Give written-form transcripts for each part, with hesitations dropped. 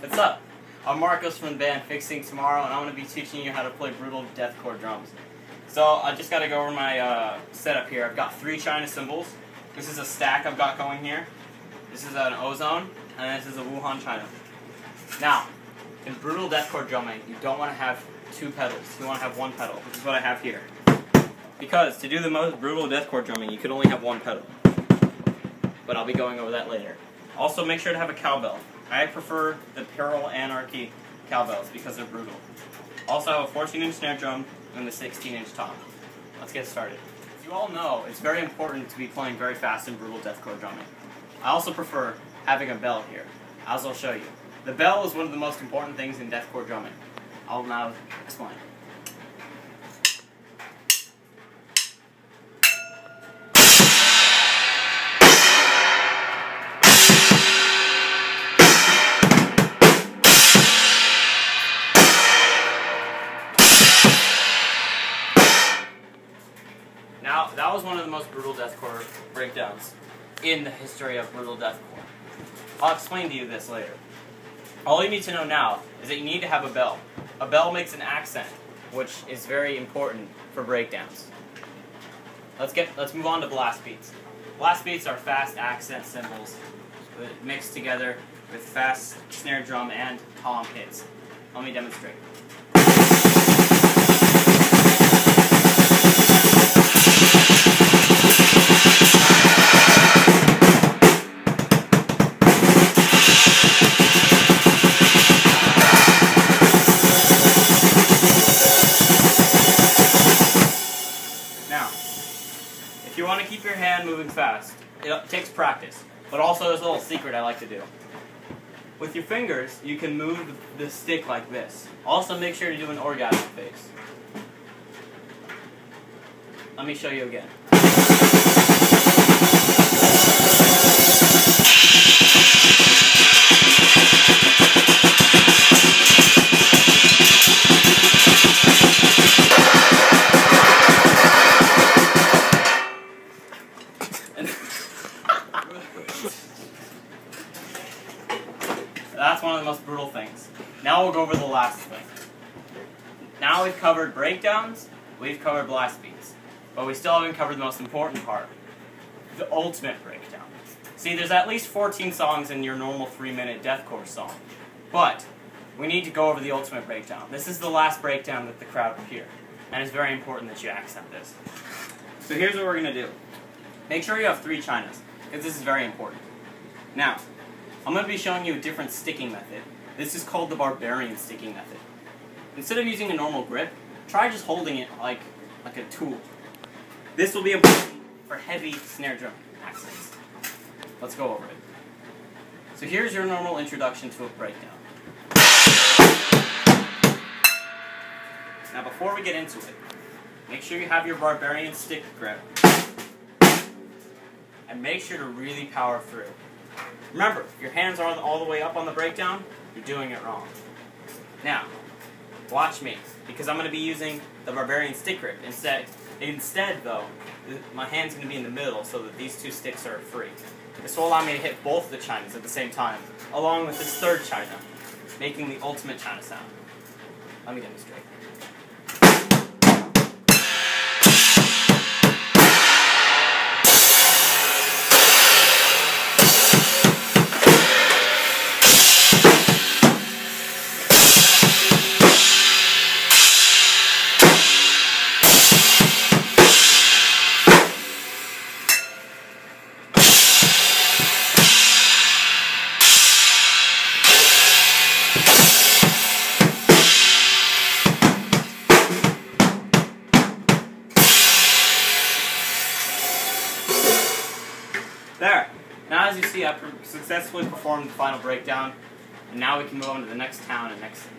What's up? I'm Marcos from the band Fixing Tomorrow, and I'm going to be teaching you how to play brutal deathcore drums. So I just got to go over my setup here. I've got 3 China cymbals. This is a stack I've got going here. This is an Ozone, and this is a Wuhan China. Now, in brutal deathcore drumming, you don't want to have 2 pedals. You want to have 1 pedal, which is what I have here. Because to do the most brutal deathcore drumming, you could only have 1 pedal. But I'll be going over that later. Also, make sure to have a cowbell. I prefer the Pearl Anarchy cowbells because they're brutal. Also, I have a 14-inch snare drum and the 16-inch tom. Let's get started. As you all know, it's very important to be playing very fast in brutal deathcore drumming. I also prefer having a bell here, as I'll show you. The bell is one of the most important things in deathcore drumming. I'll now explain. Now, that was one of the most brutal deathcore breakdowns in the history of brutal deathcore. I'll explain to you this later. All you need to know now is that you need to have a bell. A bell makes an accent, which is very important for breakdowns. Let's move on to blast beats. Blast beats are fast accent cymbals mixed together with fast snare drum and tom hits. Let me demonstrate. If you want to keep your hand moving fast, it takes practice, but also there's a little secret I like to do. With your fingers, you can move the stick like this. Also make sure to do an orgasm face. Let me show you again. That's one of the most brutal things. Now we'll go over the last thing. Now we've covered breakdowns, we've covered blast beats, but we still haven't covered the most important part, the ultimate breakdown. See, there's at least 14 songs in your normal 3-minute deathcore song, but we need to go over the ultimate breakdown. This is the last breakdown that the crowd will hear, and it's very important that you accent this. So here's what we're going to do. Make sure you have 3 Chinas, because this is very important. Now, I'm going to be showing you a different sticking method. This is called the barbarian sticking method. Instead of using a normal grip, try just holding it like a tool. This will be important for heavy snare drum accents. Let's go over it. So here's your normal introduction to a breakdown. Now before we get into it, make sure you have your barbarian stick grip. And make sure to really power through. Remember, if your hands are all the way up on the breakdown, you're doing it wrong. Now, watch me, because I'm going to be using the barbarian stick grip. Instead, though, my hand's going to be in the middle so that these 2 sticks are free. This will allow me to hit both the Chinas at the same time, along with this 3rd China, making the ultimate China sound. Let me demonstrate. There. Now as you see, I've successfully performed the final breakdown, and now we can move on to the next town and next city.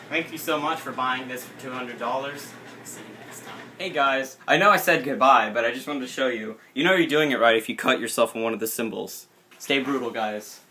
Thank you so much for buying this for $200. See you next time. Hey guys, I know I said goodbye, but I just wanted to show you. You know you're doing it right if you cut yourself on one of the cymbals. Stay brutal, guys.